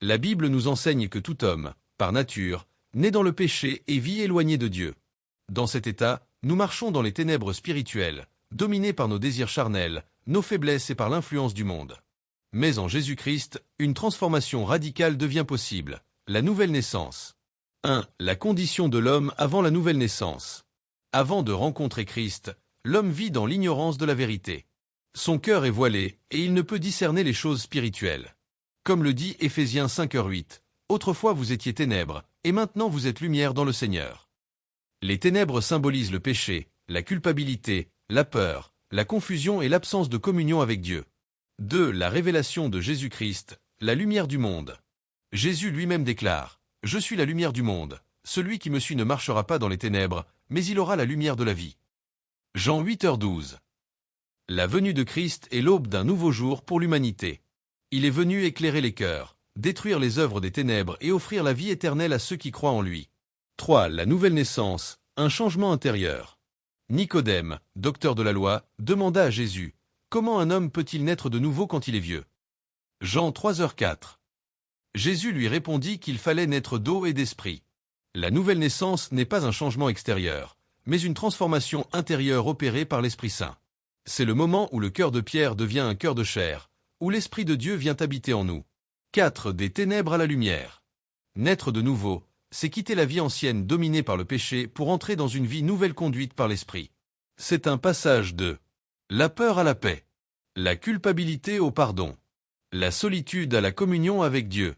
La Bible nous enseigne que tout homme, par nature, naît dans le péché et vit éloigné de Dieu. Dans cet état, nous marchons dans les ténèbres spirituelles, dominés par nos désirs charnels, nos faiblesses et par l'influence du monde. Mais en Jésus-Christ, une transformation radicale devient possible, la nouvelle naissance. 1. La condition de l'homme avant la nouvelle naissance. Avant de rencontrer Christ, l'homme vit dans l'ignorance de la vérité. Son cœur est voilé et il ne peut discerner les choses spirituelles. Comme le dit Éphésiens 5h8, « Autrefois vous étiez ténèbres, et maintenant vous êtes lumière dans le Seigneur. » Les ténèbres symbolisent le péché, la culpabilité, la peur, la confusion et l'absence de communion avec Dieu. 2. La révélation de Jésus-Christ, la lumière du monde. Jésus lui-même déclare, « Je suis la lumière du monde. Celui qui me suit ne marchera pas dans les ténèbres, mais il aura la lumière de la vie. » Jean 8h12. La venue de Christ est l'aube d'un nouveau jour pour l'humanité. Il est venu éclairer les cœurs, détruire les œuvres des ténèbres et offrir la vie éternelle à ceux qui croient en lui. 3. La nouvelle naissance, un changement intérieur. Nicodème, docteur de la loi, demanda à Jésus, « Comment un homme peut-il naître de nouveau quand il est vieux ?» Jean 3h4. Jésus lui répondit qu'il fallait naître d'eau et d'esprit. La nouvelle naissance n'est pas un changement extérieur, mais une transformation intérieure opérée par l'Esprit Saint. C'est le moment où le cœur de Pierre devient un cœur de chair, où l'Esprit de Dieu vient habiter en nous. 4. Des ténèbres à la lumière. Naître de nouveau, c'est quitter la vie ancienne dominée par le péché pour entrer dans une vie nouvelle conduite par l'Esprit. C'est un passage de la peur à la paix, la culpabilité au pardon, la solitude à la communion avec Dieu,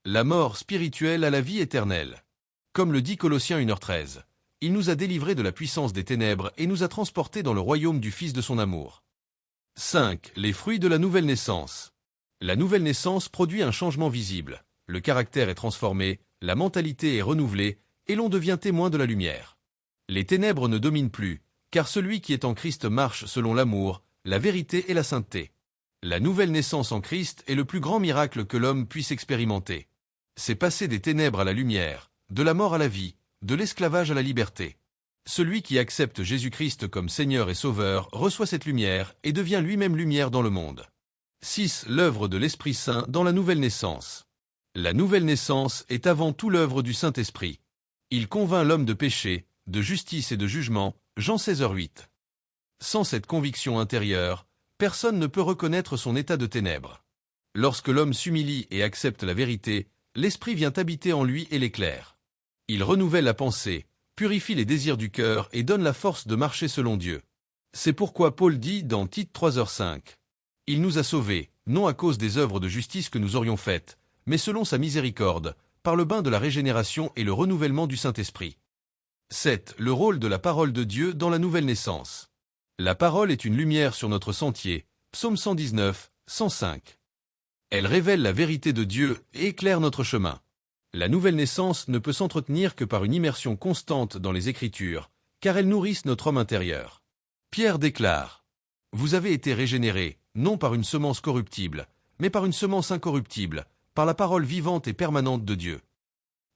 la mort spirituelle à la vie éternelle. Comme le dit Colossiens 1h13, il nous a délivrés de la puissance des ténèbres et nous a transportés dans le royaume du Fils de son amour. 5. Les fruits de la nouvelle naissance. La nouvelle naissance produit un changement visible, le caractère est transformé, la mentalité est renouvelée, et l'on devient témoin de la lumière. Les ténèbres ne dominent plus, car celui qui est en Christ marche selon l'amour, la vérité et la sainteté. La nouvelle naissance en Christ est le plus grand miracle que l'homme puisse expérimenter. C'est passer des ténèbres à la lumière, de la mort à la vie, de l'esclavage à la liberté. Celui qui accepte Jésus-Christ comme Seigneur et Sauveur reçoit cette lumière et devient lui-même lumière dans le monde. 6. L'œuvre de l'Esprit Saint dans la nouvelle naissance. La nouvelle naissance est avant tout l'œuvre du Saint-Esprit. Il convainc l'homme de péché, de justice et de jugement, Jean 16h8. Sans cette conviction intérieure, personne ne peut reconnaître son état de ténèbres. Lorsque l'homme s'humilie et accepte la vérité, l'Esprit vient habiter en lui et l'éclaire. Il renouvelle la pensée, purifie les désirs du cœur et donne la force de marcher selon Dieu. C'est pourquoi Paul dit dans Tite 3h5, « Il nous a sauvés, non à cause des œuvres de justice que nous aurions faites, mais selon sa miséricorde, par le bain de la régénération et le renouvellement du Saint-Esprit. » 7. Le rôle de la parole de Dieu dans la nouvelle naissance. La parole est une lumière sur notre sentier, Psaume 119, 105. Elle révèle la vérité de Dieu et éclaire notre chemin. La nouvelle naissance ne peut s'entretenir que par une immersion constante dans les Écritures, car elles nourrissent notre homme intérieur. Pierre déclare, « Vous avez été régénérés, non par une semence corruptible, mais par une semence incorruptible, par la parole vivante et permanente de Dieu. »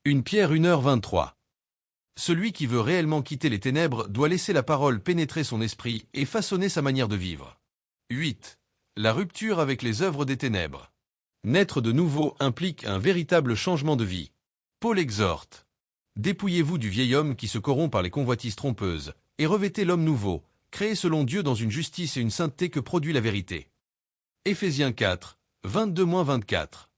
1 Pierre 1h23. Celui qui veut réellement quitter les ténèbres doit laisser la parole pénétrer son esprit et façonner sa manière de vivre. 8. La rupture avec les œuvres des ténèbres. Naître de nouveau implique un véritable changement de vie. Paul exhorte. Dépouillez-vous du vieil homme qui se corrompt par les convoitises trompeuses, et revêtez l'homme nouveau, créé selon Dieu dans une justice et une sainteté que produit la vérité. Éphésiens 4, 22-24.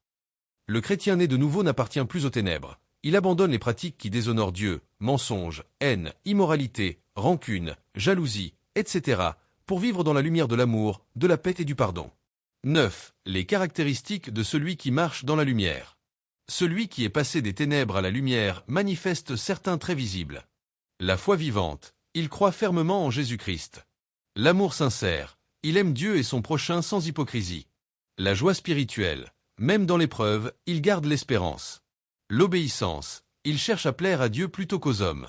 Le chrétien né de nouveau n'appartient plus aux ténèbres. Il abandonne les pratiques qui déshonorent Dieu, mensonges, haine, immoralité, rancune, jalousie, etc., pour vivre dans la lumière de l'amour, de la paix et du pardon. 9. Les caractéristiques de celui qui marche dans la lumière. Celui qui est passé des ténèbres à la lumière manifeste certains traits visibles. La foi vivante, il croit fermement en Jésus-Christ. L'amour sincère, il aime Dieu et son prochain sans hypocrisie. La joie spirituelle, même dans l'épreuve, il garde l'espérance. L'obéissance, il cherche à plaire à Dieu plutôt qu'aux hommes.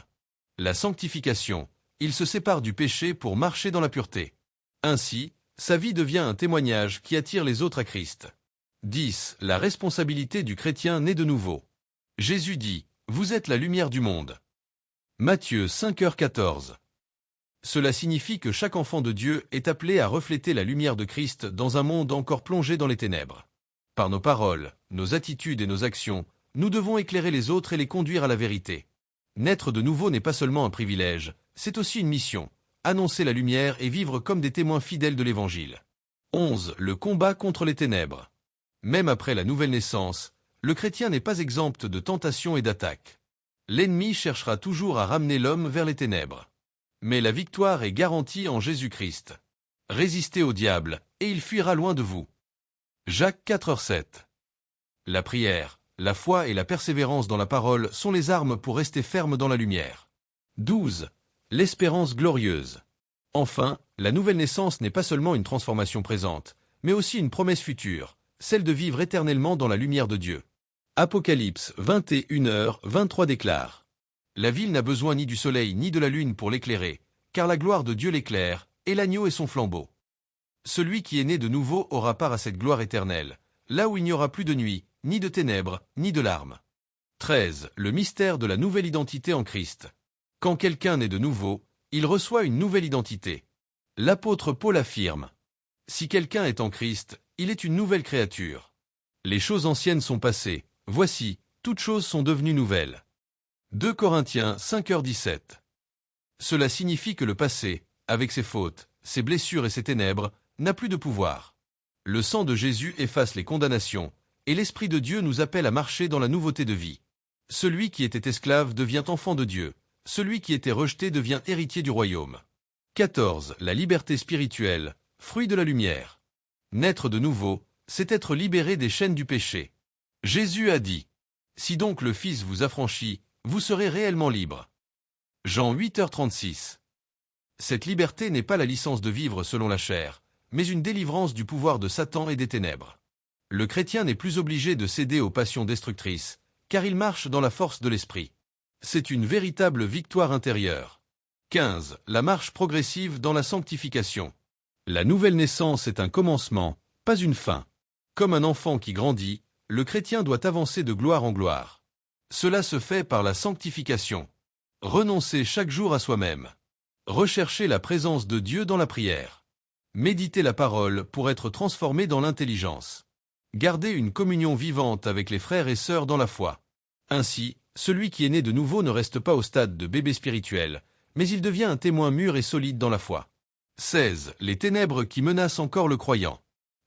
La sanctification, il se sépare du péché pour marcher dans la pureté. Ainsi, sa vie devient un témoignage qui attire les autres à Christ. 10. La responsabilité du chrétien né de nouveau. Jésus dit, « Vous êtes la lumière du monde. » Matthieu 5h14. Cela signifie que chaque enfant de Dieu est appelé à refléter la lumière de Christ dans un monde encore plongé dans les ténèbres. Par nos paroles, nos attitudes et nos actions, nous devons éclairer les autres et les conduire à la vérité. Naître de nouveau n'est pas seulement un privilège, c'est aussi une mission. Annoncer la lumière et vivre comme des témoins fidèles de l'Évangile. 11. Le combat contre les ténèbres. Même après la nouvelle naissance, le chrétien n'est pas exempt de tentations et d'attaques. L'ennemi cherchera toujours à ramener l'homme vers les ténèbres. Mais la victoire est garantie en Jésus-Christ. Résistez au diable, et il fuira loin de vous. Jacques 4,7. La prière, la foi et la persévérance dans la parole sont les armes pour rester ferme dans la lumière. 12. L'espérance glorieuse. Enfin, la nouvelle naissance n'est pas seulement une transformation présente, mais aussi une promesse future, celle de vivre éternellement dans la lumière de Dieu. Apocalypse 21h23 déclare: La ville n'a besoin ni du soleil ni de la lune pour l'éclairer, car la gloire de Dieu l'éclaire, et l'agneau est son flambeau. Celui qui est né de nouveau aura part à cette gloire éternelle, là où il n'y aura plus de nuit, ni de ténèbres, ni de larmes. 13. Le mystère de la nouvelle identité en Christ. Quand quelqu'un naît de nouveau, il reçoit une nouvelle identité. L'apôtre Paul affirme: Si quelqu'un est en Christ, il est une nouvelle créature. Les choses anciennes sont passées, voici, toutes choses sont devenues nouvelles. 2 Corinthiens 5h17. Cela signifie que le passé, avec ses fautes, ses blessures et ses ténèbres, n'a plus de pouvoir. Le sang de Jésus efface les condamnations, et l'Esprit de Dieu nous appelle à marcher dans la nouveauté de vie. Celui qui était esclave devient enfant de Dieu. Celui qui était rejeté devient héritier du royaume. 14. La liberté spirituelle, fruit de la lumière. Naître de nouveau, c'est être libéré des chaînes du péché. Jésus a dit: Si donc le Fils vous affranchit, vous serez réellement libre. Jean 8h36. Cette liberté n'est pas la licence de vivre selon la chair, mais une délivrance du pouvoir de Satan et des ténèbres. Le chrétien n'est plus obligé de céder aux passions destructrices, car il marche dans la force de l'esprit. C'est une véritable victoire intérieure. 15. La marche progressive dans la sanctification. La nouvelle naissance est un commencement, pas une fin. Comme un enfant qui grandit, le chrétien doit avancer de gloire en gloire. Cela se fait par la sanctification. Renoncer chaque jour à soi-même. Rechercher la présence de Dieu dans la prière. Méditer la parole pour être transformé dans l'intelligence. Garder une communion vivante avec les frères et sœurs dans la foi. Ainsi, celui qui est né de nouveau ne reste pas au stade de bébé spirituel, mais il devient un témoin mûr et solide dans la foi. 16. Les ténèbres qui menacent encore le croyant.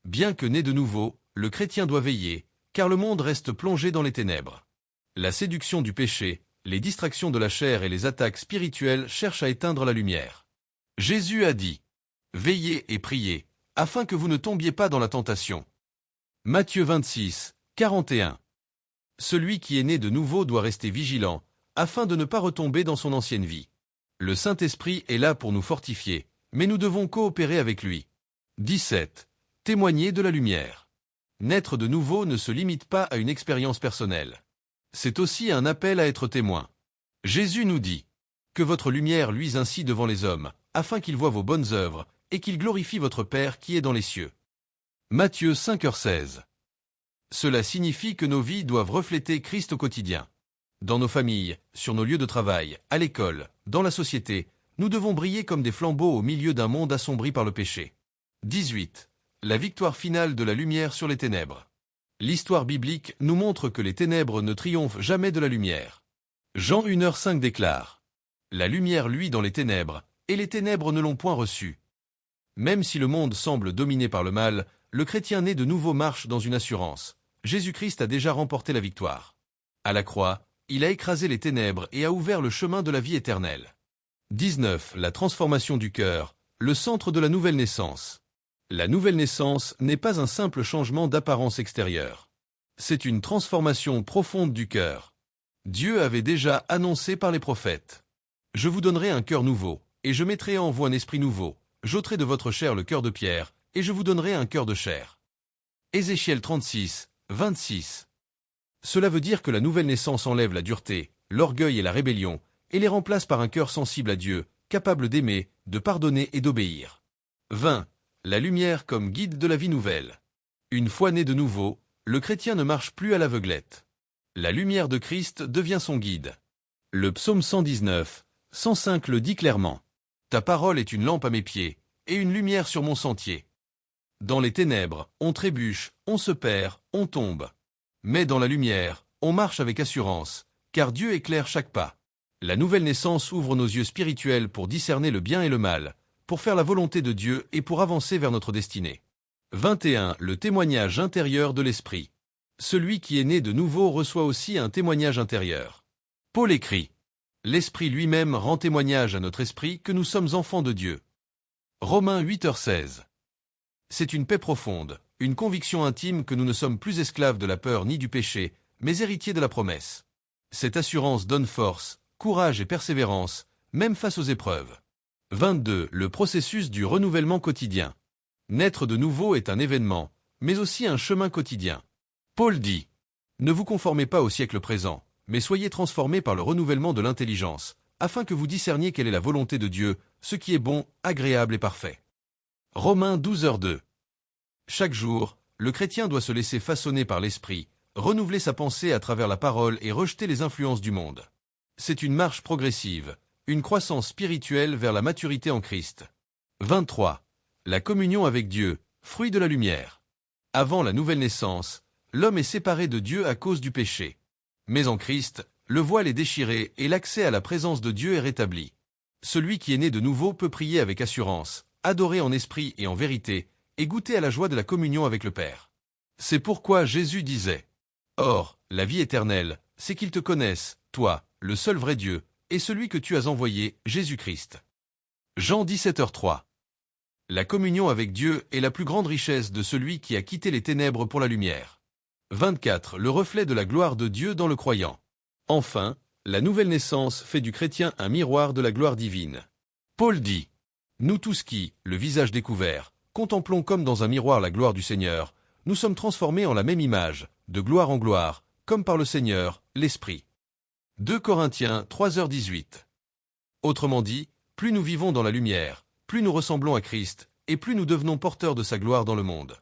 Bien que né de nouveau, le chrétien doit veiller, car le monde reste plongé dans les ténèbres. La séduction du péché, les distractions de la chair et les attaques spirituelles cherchent à éteindre la lumière. Jésus a dit: Veillez et priez, afin que vous ne tombiez pas dans la tentation. Matthieu 26, 41. Celui qui est né de nouveau doit rester vigilant, afin de ne pas retomber dans son ancienne vie. Le Saint-Esprit est là pour nous fortifier, mais nous devons coopérer avec lui. 17. Témoigner de la lumière. Naître de nouveau ne se limite pas à une expérience personnelle. C'est aussi un appel à être témoin. Jésus nous dit: Que votre lumière luise ainsi devant les hommes, afin qu'ils voient vos bonnes œuvres, et qu'ils glorifient votre Père qui est dans les cieux. Matthieu 5h16. Cela signifie que nos vies doivent refléter Christ au quotidien. Dans nos familles, sur nos lieux de travail, à l'école, dans la société, nous devons briller comme des flambeaux au milieu d'un monde assombri par le péché. 18. La victoire finale de la lumière sur les ténèbres. L'histoire biblique nous montre que les ténèbres ne triomphent jamais de la lumière. Jean 1h5 déclare: La lumière luit dans les ténèbres, et les ténèbres ne l'ont point reçue. Même si le monde semble dominé par le mal, le chrétien né de nouveau marche dans une assurance. Jésus-Christ a déjà remporté la victoire. À la croix, il a écrasé les ténèbres et a ouvert le chemin de la vie éternelle. 19. La transformation du cœur, le centre de la nouvelle naissance. La nouvelle naissance n'est pas un simple changement d'apparence extérieure. C'est une transformation profonde du cœur. Dieu avait déjà annoncé par les prophètes: Je vous donnerai un cœur nouveau, et je mettrai en vous un esprit nouveau. J'ôterai de votre chair le cœur de pierre, et je vous donnerai un cœur de chair. Ézéchiel 36, 26. Cela veut dire que la nouvelle naissance enlève la dureté, l'orgueil et la rébellion, et les remplace par un cœur sensible à Dieu, capable d'aimer, de pardonner et d'obéir. 20. La lumière comme guide de la vie nouvelle. Une fois né de nouveau, le chrétien ne marche plus à l'aveuglette. La lumière de Christ devient son guide. Le psaume 119, 105 le dit clairement: Ta parole est une lampe à mes pieds, et une lumière sur mon sentier. Dans les ténèbres, on trébuche, on se perd, on tombe. Mais dans la lumière, on marche avec assurance, car Dieu éclaire chaque pas. La nouvelle naissance ouvre nos yeux spirituels pour discerner le bien et le mal, pour faire la volonté de Dieu et pour avancer vers notre destinée. 21. Le témoignage intérieur de l'Esprit. Celui qui est né de nouveau reçoit aussi un témoignage intérieur. Paul écrit: L'Esprit lui-même rend témoignage à notre esprit que nous sommes enfants de Dieu. Romains 8h16. C'est une paix profonde, une conviction intime que nous ne sommes plus esclaves de la peur ni du péché, mais héritiers de la promesse. Cette assurance donne force, courage et persévérance, même face aux épreuves. 22. Le processus du renouvellement quotidien. Naître de nouveau est un événement, mais aussi un chemin quotidien. Paul dit: Ne vous conformez pas au siècle présent, mais soyez transformés par le renouvellement de l'intelligence, afin que vous discerniez quelle est la volonté de Dieu, ce qui est bon, agréable et parfait. Romains 12h2. Chaque jour, le chrétien doit se laisser façonner par l'Esprit, renouveler sa pensée à travers la parole et rejeter les influences du monde. C'est une marche progressive, une croissance spirituelle vers la maturité en Christ. 23. La communion avec Dieu, fruit de la lumière. Avant la nouvelle naissance, l'homme est séparé de Dieu à cause du péché. Mais en Christ, le voile est déchiré et l'accès à la présence de Dieu est rétabli. Celui qui est né de nouveau peut prier avec assurance, adorer en esprit et en vérité, et goûter à la joie de la communion avec le Père. C'est pourquoi Jésus disait: Or, la vie éternelle, c'est qu'ils te connaissent, toi, le seul vrai Dieu, et celui que tu as envoyé, Jésus-Christ. Jean 17h3. La communion avec Dieu est la plus grande richesse de celui qui a quitté les ténèbres pour la lumière. 24. Le reflet de la gloire de Dieu dans le croyant. Enfin, la nouvelle naissance fait du chrétien un miroir de la gloire divine. Paul dit: Nous tous qui, le visage découvert, contemplons comme dans un miroir la gloire du Seigneur, nous sommes transformés en la même image, de gloire en gloire, comme par le Seigneur, l'Esprit. 2 Corinthiens 3h18. Autrement dit, plus nous vivons dans la lumière, plus nous ressemblons à Christ, et plus nous devenons porteurs de sa gloire dans le monde.